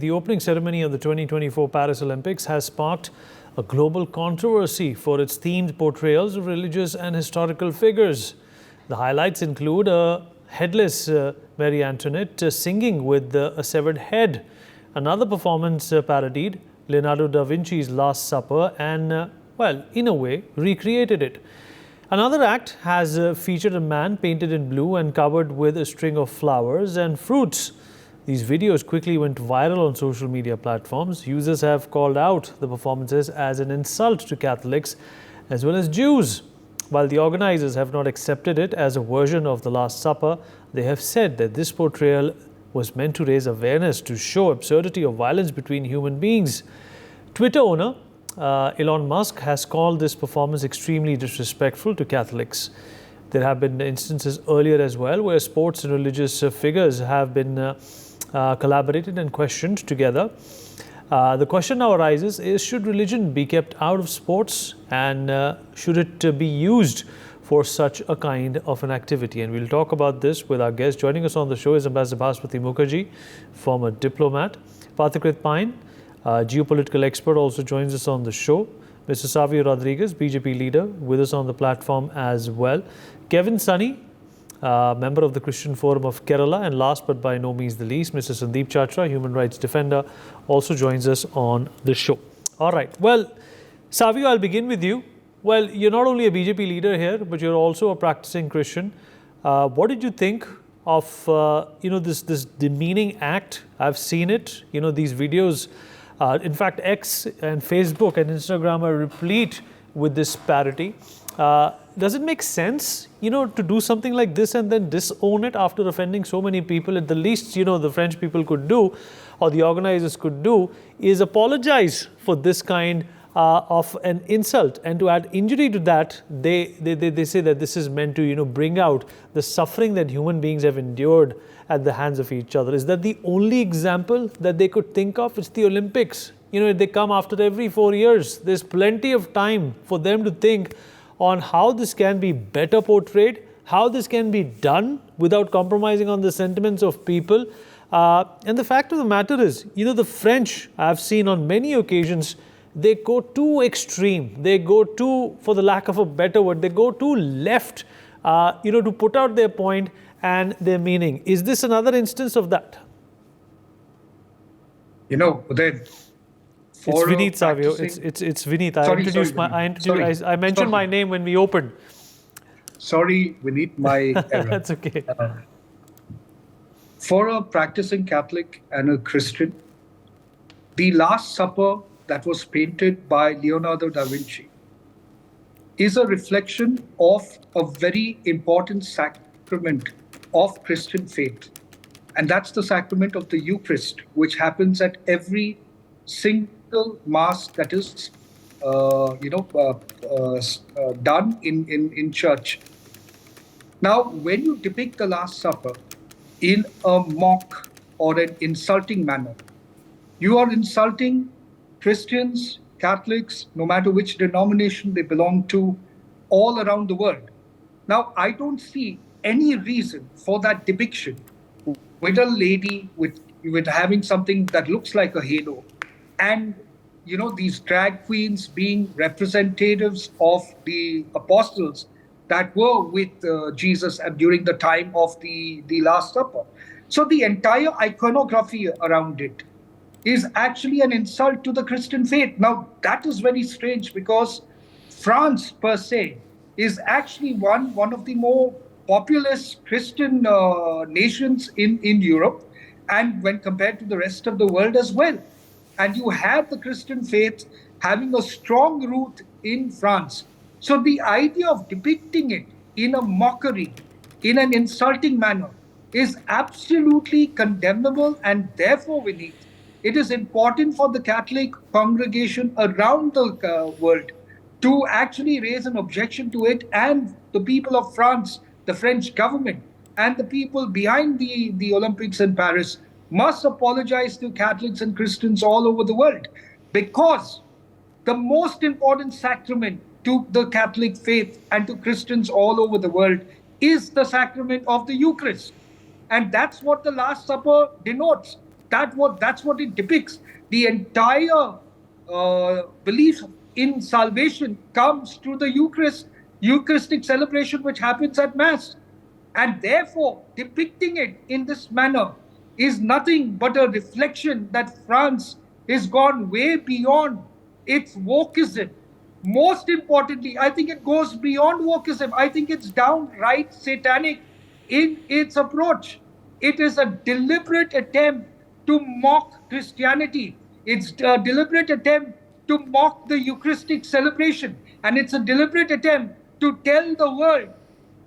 the opening ceremony of the 2024 Paris Olympics has sparked a global controversy for its themed portrayals of religious and historical figures. The highlights include a headless Marie Antoinette singing with a severed head. Another performance parodied Leonardo da Vinci's Last Supper and, well, in a way, recreated it. Another act has featured a man painted in blue and covered with a string of flowers and fruits. These videos quickly went viral on social media platforms. Users have called out the performances as an insult to Catholics as well as Jews. While the organizers have not accepted it as a version of the Last Supper, they have said that this portrayal was meant to raise awareness to show absurdity of violence between human beings. Twitter owner Elon Musk has called this performance extremely disrespectful to Catholics. There have been instances earlier as well where sports and religious figures have been collaborated and questioned together. The question now arises is, should religion be kept out of sports, and should it be used for such a kind of an activity? And we'll talk about this with our guest. Joining us on the show is Ambassador Bhaspati Mukherjee, former diplomat. Pathakrit Pine, geopolitical expert, also joins us on the show. Mr. Savio Rodriguez, BJP leader, with us on the platform as well. Kevin Sunny, member of the Christian Forum of Kerala, and last but by no means the least, Mr. Sandeep Chatra, human rights defender, also joins us on the show. All right. Well, Savio, I'll begin with you. Well, you're not only a BJP leader here, but you're also a practicing Christian. What did you think of this demeaning act? I've seen it. These videos. In fact, X and Facebook and Instagram are replete with this parody. Does it make sense, to do something like this and then disown it after offending so many people? At the least, the French people could do, or the organizers could do, is apologize for this kind of an insult. And to add injury to that, they say that this is meant to, bring out the suffering that human beings have endured at the hands of each other. Is that the only example that they could think of? It's the Olympics. They come after every 4 years. There's plenty of time for them to think on how this can be better portrayed, how this can be done without compromising on the sentiments of people. And the fact of the matter is, the French, I've seen on many occasions, they go too extreme. They go too, for the lack of a better word, they go too left, to put out their point and their meaning. Is this another instance of that? It's Vineet, Savio. It's Vineet. I mentioned my name when we opened. Sorry, Vineet, my error. That's okay. For a practicing Catholic and a Christian, the Last Supper that was painted by Leonardo da Vinci is a reflection of a very important sacrament of Christian faith. And that's the sacrament of the Eucharist, which happens at every single Mass that is done in church. Now, when you depict the Last Supper in a mock or an insulting manner, you are insulting Christians, Catholics, no matter which denomination they belong to, all around the world. Now, I don't see any reason for that depiction with a lady with having something that looks like a halo, and these drag queens being representatives of the apostles that were with Jesus during the time of the Last Supper. So the entire iconography around it is actually an insult to the Christian faith. Now, that is very strange, because France per se is actually one of the more populous Christian nations in Europe, and when compared to the rest of the world as well. And you have the Christian faith having a strong root in France. So the idea of depicting it in a mockery, in an insulting manner, is absolutely condemnable, and therefore, Vineet, it is important for the Catholic congregation around the world to actually raise an objection to it, and the people of France, the French government, and the people behind the Olympics in Paris must apologize to Catholics and Christians all over the world, because the most important sacrament to the Catholic faith and to Christians all over the world is the sacrament of the Eucharist. And that's what the Last Supper denotes. That's what it depicts. The entire belief in salvation comes through the Eucharistic celebration which happens at Mass. And therefore, depicting it in this manner is nothing but a reflection that France has gone way beyond its wokeism. Most importantly, I think it goes beyond wokeism. I think it's downright satanic in its approach. It is a deliberate attempt to mock Christianity. It's a deliberate attempt to mock the Eucharistic celebration. And it's a deliberate attempt to tell the world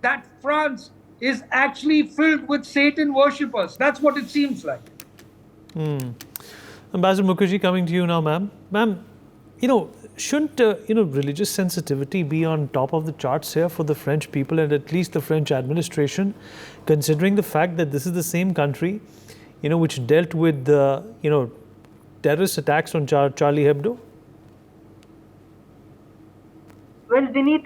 that France is actually filled with Satan worshippers. That's what it seems like. Ambassador Mukherjee, coming to you now, ma'am. Ma'am, shouldn't religious sensitivity be on top of the charts here for the French people and at least the French administration, considering the fact that this is the same country, which dealt with the terrorist attacks on Charlie Hebdo? Well, Vineet,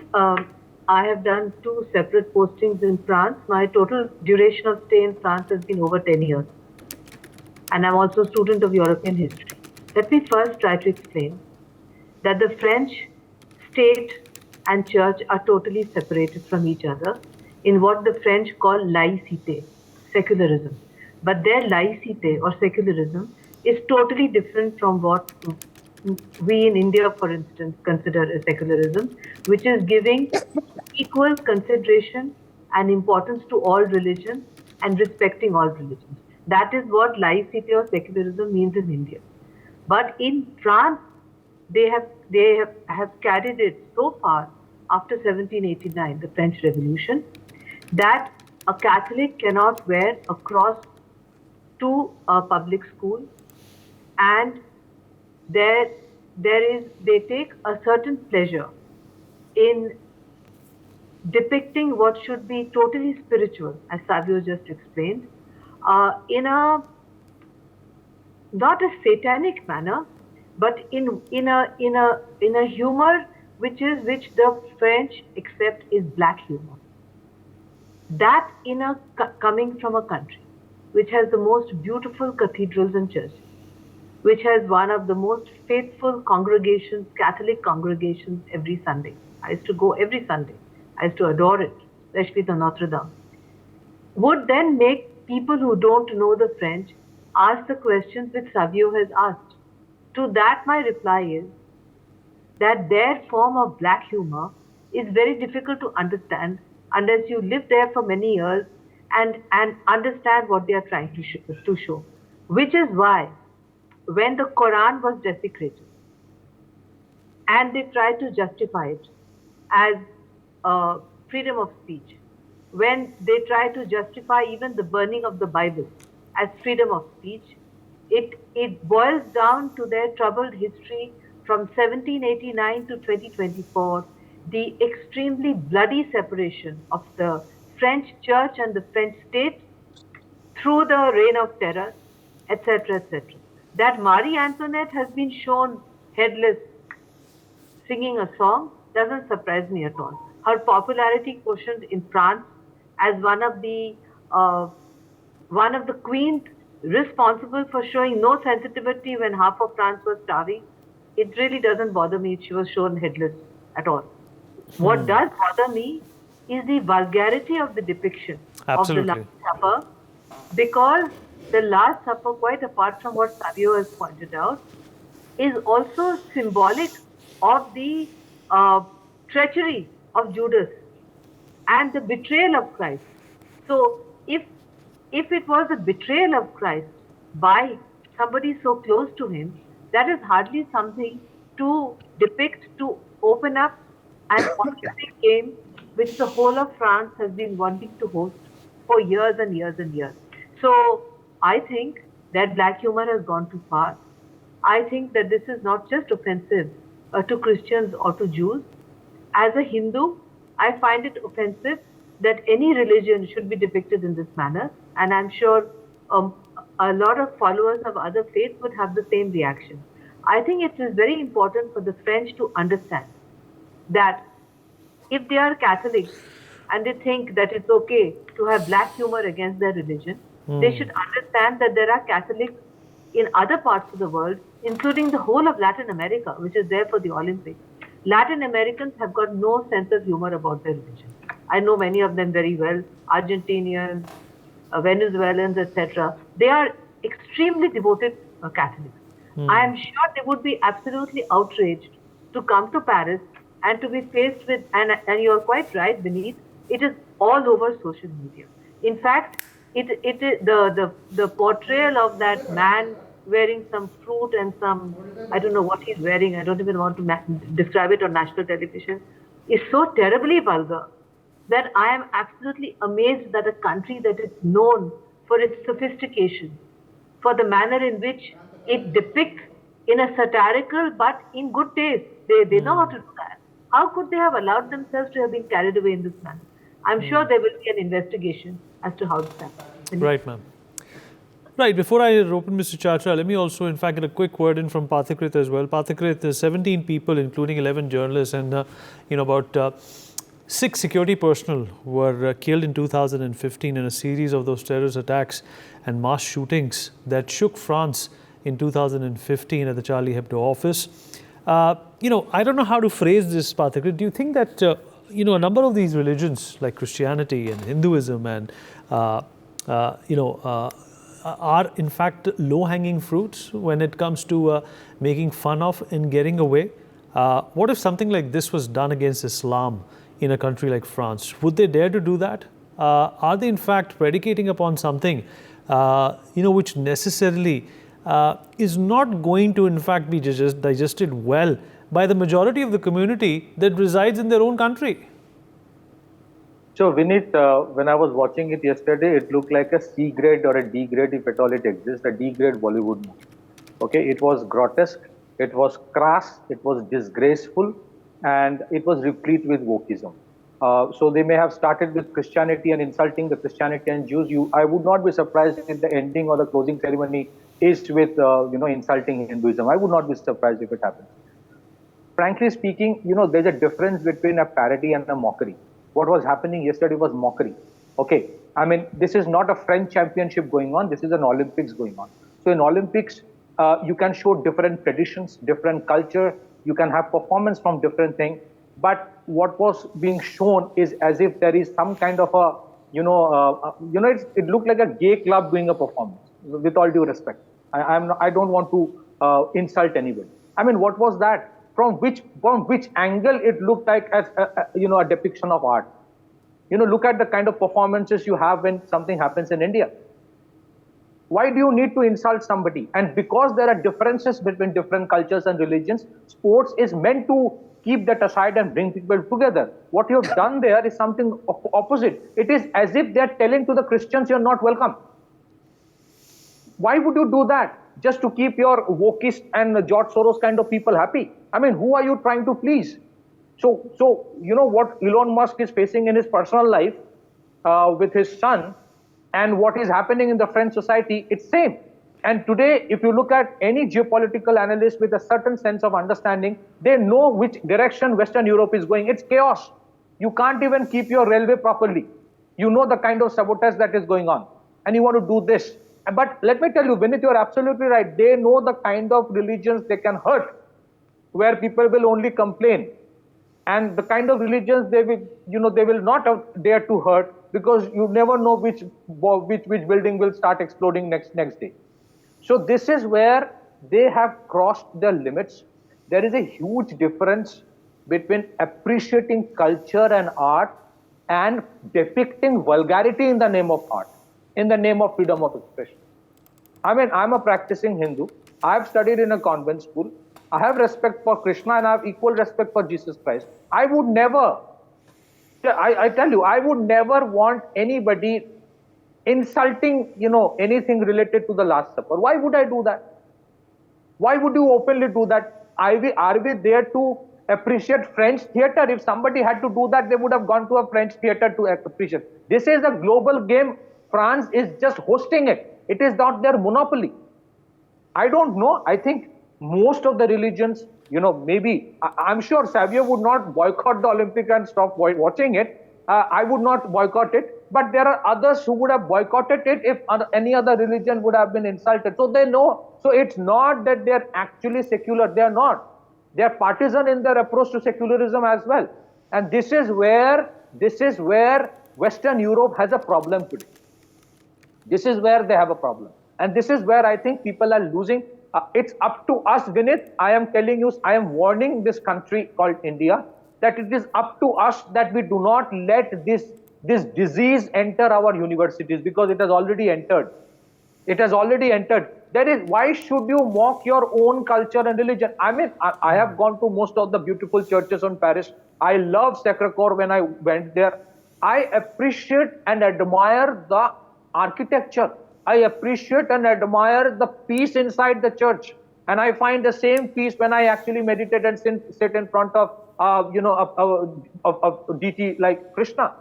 I have done 2 separate postings in France. My total duration of stay in France has been over 10 years. And I'm also a student of European history. Let me first try to explain that the French state and church are totally separated from each other in what the French call laïcité, secularism. But their laïcité or secularism is totally different from what we in India, for instance, consider as secularism, which is giving equal consideration and importance to all religions and respecting all religions. That is what laïcité or secularism means in India. But in France, they have carried it so far after 1789, the French Revolution, that a Catholic cannot wear a cross to a public school, and they take a certain pleasure in depicting what should be totally spiritual, as Savio just explained, in a not a satanic manner, but in a humor which the French accept is black humor. That coming from a country which has the most beautiful cathedrals and churches, which has one of the most faithful congregations, Catholic congregations every Sunday. I used to go every Sunday. I used to adore it, especially the Notre Dame. Would then make people who don't know the French ask the questions which Savio has asked. To that, my reply is that their form of black humor is very difficult to understand unless you live there for many years and understand what they are trying to show. Which is why, when the Quran was desecrated and they tried to justify it as freedom of speech, when they tried to justify even the burning of the Bible as freedom of speech, it boils down to their troubled history from 1789 to 2024, the extremely bloody separation of the French church and the French state through the reign of terror, etc., etc. That Marie Antoinette has been shown headless singing a song doesn't surprise me at all. Her popularity quotient in France as one of the queens responsible for showing no sensitivity when half of France was starving, it really doesn't bother me if she was shown headless at all. What does bother me is the vulgarity of the depiction of the Last Supper, because the Last Supper, quite apart from what Savio has pointed out, is also symbolic of the treachery of Judas and the betrayal of Christ. So if it was a betrayal of Christ by somebody so close to him, that is hardly something to depict, to open up an Olympic game which the whole of France has been wanting to host for years and years and years. So I think that black humor has gone too far. I think that this is not just offensive to Christians or to Jews. As a Hindu, I find it offensive that any religion should be depicted in this manner, and I'm sure a lot of followers of other faiths would have the same reaction. I think it is very important for the French to understand that if they are Catholics and they think that it's okay to have black humor against their religion, they should understand that there are Catholics in other parts of the world, including the whole of Latin America, which is there for the Olympics. Latin Americans have got no sense of humor about their religion. I know many of them very well, Argentinians, Venezuelans, etc. They are extremely devoted Catholics. I am sure they would be absolutely outraged to come to Paris and to be faced with, and you're quite right, Vineet, it is all over social media. In fact, the portrayal of that man wearing some fruit and some, I don't know what he's wearing, I don't even want to describe it on national television, is so terribly vulgar that I am absolutely amazed that a country that is known for its sophistication, for the manner in which it depicts in a satirical but in good taste. They know how to do that. How could they have allowed themselves to have been carried away in this manner? I'm sure there will be an investigation as to how this happened. Right, ma'am. Right, before I open Mr. Chatra, let me also, in fact, get a quick word in from Pathikrit as well. Pathikrit, there's 17 people, including 11 journalists, and about 6 security personnel were killed in 2015 in a series of those terrorist attacks and mass shootings that shook France in 2015 at the Charlie Hebdo office. I don't know how to phrase this, Pathikrit. Do you think that, a number of these religions like Christianity and Hinduism and, are in fact low-hanging fruits when it comes to making fun of and getting away? What if something like this was done against Islam in a country like France? Would they dare to do that? Are they in fact predicating upon something, which necessarily is not going to in fact be digested well by the majority of the community that resides in their own country? So Vineet, when I was watching it yesterday, it looked like a C grade or a D grade, if at all it exists, a D grade Bollywood movie. Okay, it was grotesque, it was crass, it was disgraceful, and it was replete with wokeism. So they may have started with Christianity and insulting the Christianity and Jews. I would not be surprised if the ending or the closing ceremony is with insulting Hinduism. I would not be surprised if it happens. Frankly speaking, there's a difference between a parody and a mockery. What was happening yesterday was mockery. Okay, I mean, this is not a French championship going on. This is an Olympics going on. So in Olympics, you can show different traditions, different culture. You can have performance from different things. But what was being shown is as if there is some kind of a, it looked like a gay club doing a performance. With all due respect, I don't want to insult anybody. I mean, what was that? From which angle it looked like as a depiction of art? Look at the kind of performances you have when something happens in India. Why do you need to insult somebody? And because there are differences between different cultures and religions, sports is meant to keep that aside and bring people together. What you have done there is something opposite. It is as if they are telling to the Christians, you're not welcome. Why would you do that? Just to keep your wokist and George Soros kind of people happy? I mean, who are you trying to please? So what Elon Musk is facing in his personal life with his son and what is happening in the French society, it's same. And today, if you look at any geopolitical analyst with a certain sense of understanding, they know which direction Western Europe is going. It's chaos. You can't even keep your railway properly. You know the kind of sabotage that is going on. And you want to do this. But let me tell you, Vinith, you're absolutely right. They know the kind of religions they can hurt, where people will only complain. And the kind of religions they will not dare to hurt, because you never know which building will start exploding next day. So this is where they have crossed their limits. There is a huge difference between appreciating culture and art and depicting vulgarity in the name of art, in the name of freedom of expression. I mean, I'm a practicing Hindu. I have studied in a convent school. I have respect for Krishna and I have equal respect for Jesus Christ. I would never, I tell you, I would never want anybody insulting, anything related to the Last Supper. Why would I do that? Why would you openly do that? Are we there to appreciate French theater? If somebody had to do that, they would have gone to a French theater to appreciate. This is a global game. France is just hosting it. It is not their monopoly. I don't know. I think most of the religions, maybe, I'm sure Xavier would not boycott the Olympic and stop watching it. I would not boycott it. but there are others who would have boycotted it if any other religion would have been insulted. So they know. So it's not that they're actually secular. They are not. They are partisan in their approach to secularism as well. And this is where Western Europe has a problem today. This is where they have a problem. And this is where I think people are losing. It's up to us, Vinith. I am telling you, I am warning this country called India that it is up to us that we do not let this disease enter our universities, because it has already entered. It has already entered. That is, why should you mock your own culture and religion? I mean, I have gone to most of the beautiful churches in Paris. I love Sacré-Cœur when I went there. I appreciate and admire the architecture. I appreciate and admire the peace inside the church. And I find the same peace when I actually meditate and sit in front of, a deity like Krishna.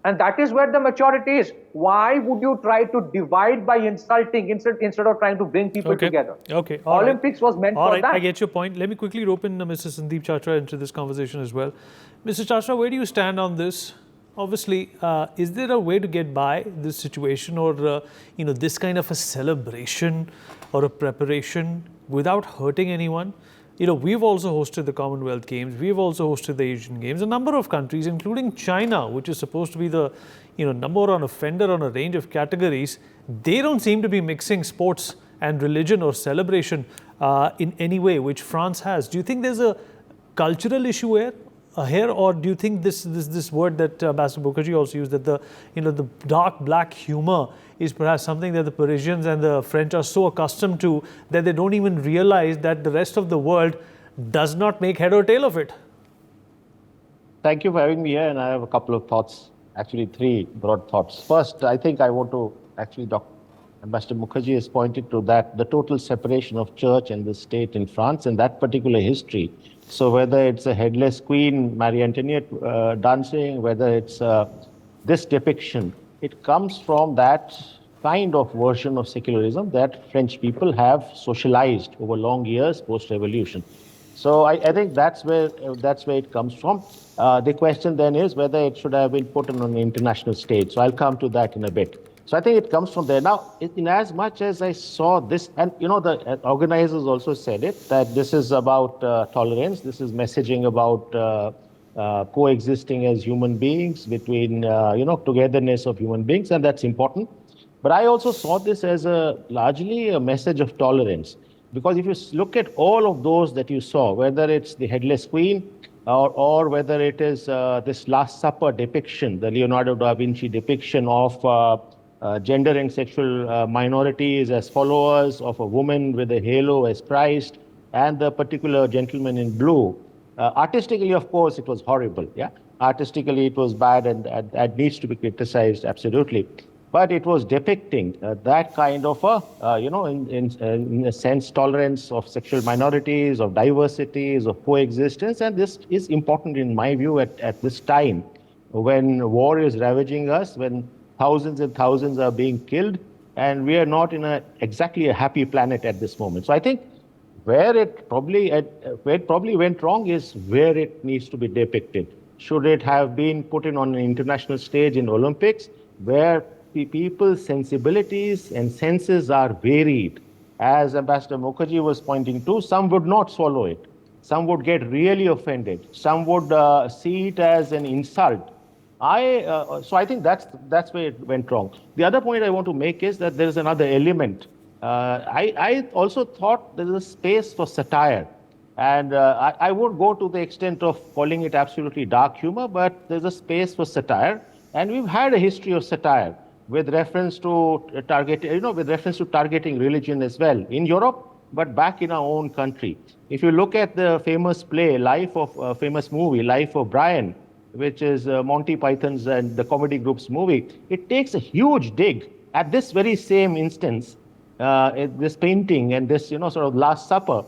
And that is where the maturity is. Why would you try to divide by insulting instead of trying to bring people together? Okay. Olympics was meant for that. I get your point. Let me quickly rope in Mr. Sandeep Chatra into this conversation as well. Mr. Chatra, where do you stand on this? Obviously, is there a way to get by this situation, or this kind of a celebration or a preparation without hurting anyone? We've also hosted the Commonwealth Games. We've also hosted the Asian Games. A number of countries, including China, which is supposed to be the number one offender on a range of categories, they don't seem to be mixing sports and religion or celebration in any way, which France has. Do you think there's a cultural issue here, or do you think this word that Ambassador Mukherjee also used, that the dark black humor is perhaps something that the Parisians and the French are so accustomed to that they don't even realize that the rest of the world does not make head or tail of it? Thank you for having me here, and I have a couple of thoughts, actually 3 broad thoughts. First, I think I want to actually, Ambassador Mukherjee has pointed to that, the total separation of church and the state in France and that particular history. So whether it's a headless queen, Marie Antoinette dancing, whether it's this depiction, it comes from that kind of version of secularism that French people have socialized over long years post-revolution. So I think that's where it comes from. The question then is whether it should have been put on an international stage. So I'll come to that in a bit. So I think it comes from there. Now, in as much as I saw this, and the organizers also said it, that this is about tolerance, this is messaging about coexisting as human beings, between, togetherness of human beings, and that's important. But I also saw this as largely a message of tolerance. Because if you look at all of those that you saw, whether it's the headless queen, or whether it is this Last Supper depiction, the Leonardo da Vinci depiction of gender and sexual minorities as followers of a woman with a halo as Christ, and the particular gentleman in blue. Artistically, of course, it was horrible. Yeah, artistically it was bad, and needs to be criticized, absolutely. But it was depicting that kind of in a sense, tolerance of sexual minorities, of diversities, of coexistence. And this is important in my view at this time when war is ravaging us, when thousands and thousands are being killed, and we are not in exactly a happy planet at this moment. So I think where it probably went wrong is where it needs to be depicted. Should it have been put in on an international stage in Olympics, where people's sensibilities and senses are varied? As Ambassador Mukherjee was pointing to, some would not swallow it. Some would get really offended. Some would see it as an insult. So I think that's where it went wrong. The other point I want to make is that there is another element. I also thought there is a space for satire. And I won't go to the extent of calling it absolutely dark humor, but there's a space for satire. And we've had a history of satire with reference to targeting religion as well in Europe, but back in our own country. If you look at the famous play, famous movie, Life of Brian, which is Monty Python's and the comedy group's movie, it takes a huge dig at this very same instance, this painting and this, sort of Last Supper,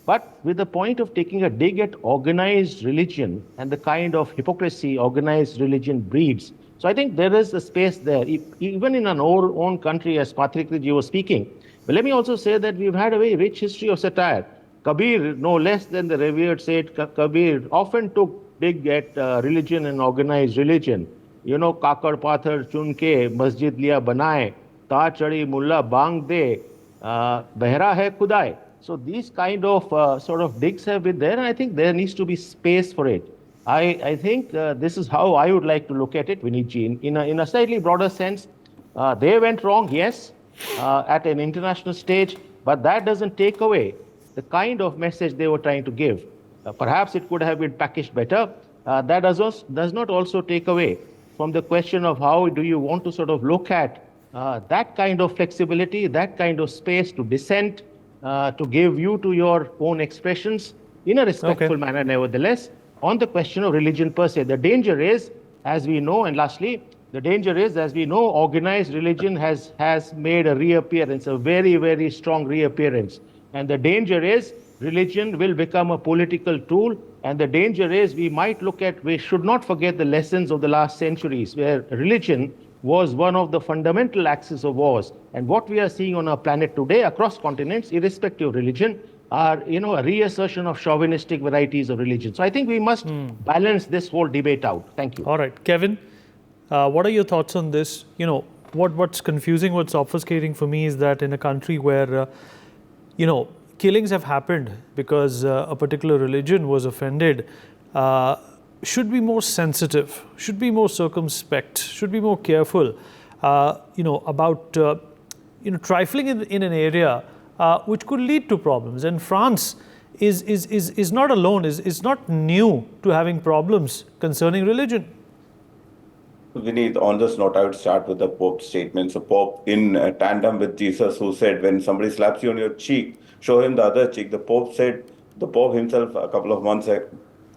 but with the point of taking a dig at organized religion and the kind of hypocrisy organized religion breeds. So I think there is a space there, even in our own country, as Patrick was speaking. But let me also say that we've had a very rich history of satire. Kabir, no less than the revered saint Kabir, often took dig at religion and organized religion. काकड़ पाथर चुन के मस्जिद लिया बनाए, ता चढ़ी मुल्ला बांग दे, बहरा hai खुदाए. So these kind of sort of digs have been there, and I think there needs to be space for it. I think this is how I would like to look at it, Vinitji. In a slightly broader sense, they went wrong, yes, at an international stage, but that doesn't take away the kind of message they were trying to give. Perhaps it could have been packaged better. That does not also take away from the question of how do you want to sort of look at that kind of flexibility, that kind of space to dissent, to give view to your own expressions in a respectful manner, nevertheless, on the question of religion per se. The danger is, as we know, and lastly, the danger is, as we know, organized religion has made a reappearance, a very, very strong reappearance. And the danger is religion will become a political tool. And the danger is we should not forget the lessons of the last centuries, where religion was one of the fundamental axes of wars. And what we are seeing on our planet today across continents, irrespective of religion, are a reassertion of chauvinistic varieties of religion. So I think we must balance this whole debate out. Thank you. All right, Kevin, what are your thoughts on this? What's confusing, what's obfuscating for me is that in a country where killings have happened because a particular religion was offended, should be more sensitive, should be more circumspect, should be more careful, about trifling in an area which could lead to problems. And France is not alone, is not new to having problems concerning religion. Vineet, on this note, I would start with the Pope's statement. So Pope, in tandem with Jesus, who said, when somebody slaps you on your cheek, show him the other cheek. The Pope himself a couple of months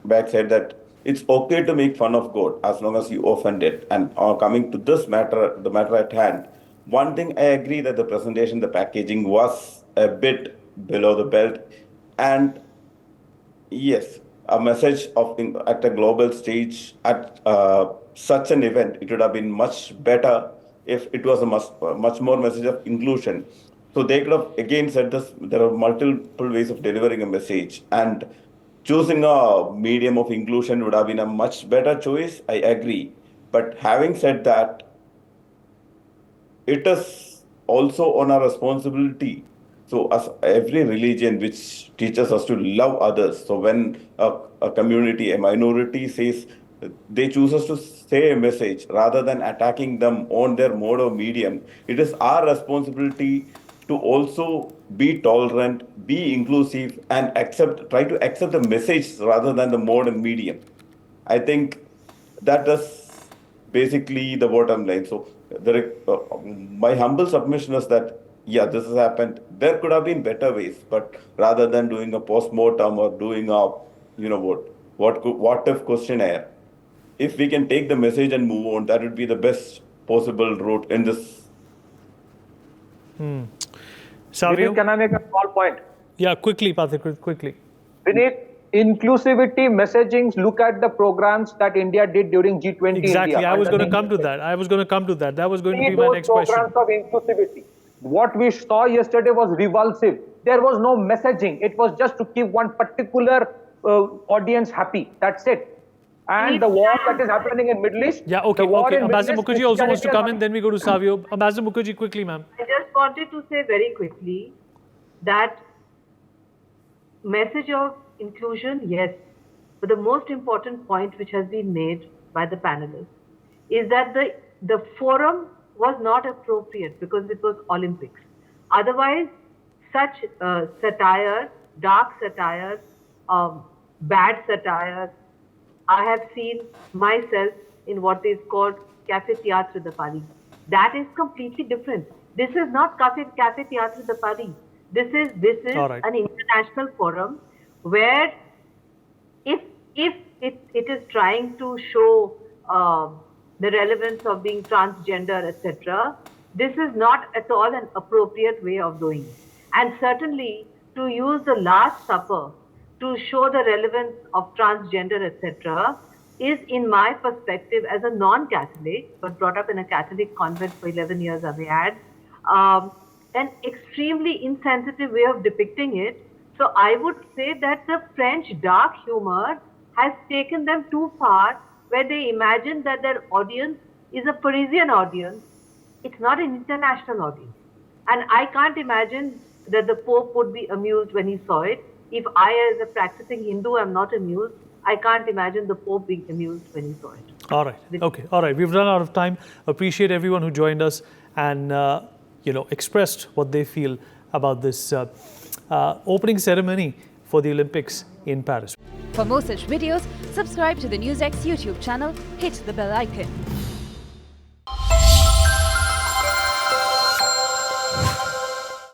back said that it's okay to make fun of God as long as you offend it. And coming to this matter, the matter at hand, one thing I agree that the presentation, the packaging was a bit below the belt. And yes, a message at a global stage at such an event, it would have been much better if it was a much more message of inclusion. So they could have again said this, there are multiple ways of delivering a message, and choosing a medium of inclusion would have been a much better choice, I agree. But having said that, it is also on our responsibility. So as every religion which teaches us to love others, so when a community, a minority says, they choose us to say a message rather than attacking them on their mode or medium, it is our responsibility to also be tolerant, be inclusive, and try to accept the message rather than the mode and medium. I think that is basically the bottom line. So my humble submission is that, yeah, this has happened. There could have been better ways, but rather than doing a post-mortem or doing a, what if questionnaire, if we can take the message and move on, that would be the best possible route in this. Savio? Can I make a small point? Yeah, quickly, Pathik, quickly. Vinit, inclusivity messaging, look at the programs that India did during G20 Exactly, India. I was going to come to that. That was going to be my next question. Programs of inclusivity. What we saw yesterday was revulsive. There was no messaging. It was just to keep one particular audience happy. That's it. And the war that is happening in Middle East. Yeah, okay. Ambassador Mukherjee also wants to come in, then we go to Savio. Ambassador Mukherjee, quickly, ma'am. I just wanted to say very quickly that message of inclusion, yes. But the most important point which has been made by the panelists is that the forum was not appropriate because it was Olympics. Otherwise, such satire, dark satire, bad satire, I have seen myself in what is called Café Théâtre de Paris. That is completely different. This is not Café Théâtre de Paris. This is right. An international forum where if it is trying to show the relevance of being transgender, etc., this is not at all an appropriate way of doing it. And certainly to use the Last Supper to show the relevance of transgender, etc., is, in my perspective as a non-Catholic, but brought up in a Catholic convent for 11 years I've had, an extremely insensitive way of depicting it. So I would say that the French dark humor has taken them too far where they imagine that their audience is a Parisian audience. It's not an international audience. And I can't imagine that the Pope would be amused when he saw it. If I, as a practicing Hindu, am not amused, I can't imagine the Pope being amused when he saw it. All right. Okay. All right. We've run out of time. Appreciate everyone who joined us and expressed what they feel about this opening ceremony for the Olympics in Paris. For more such videos, subscribe to the NewsX YouTube channel, hit the bell icon.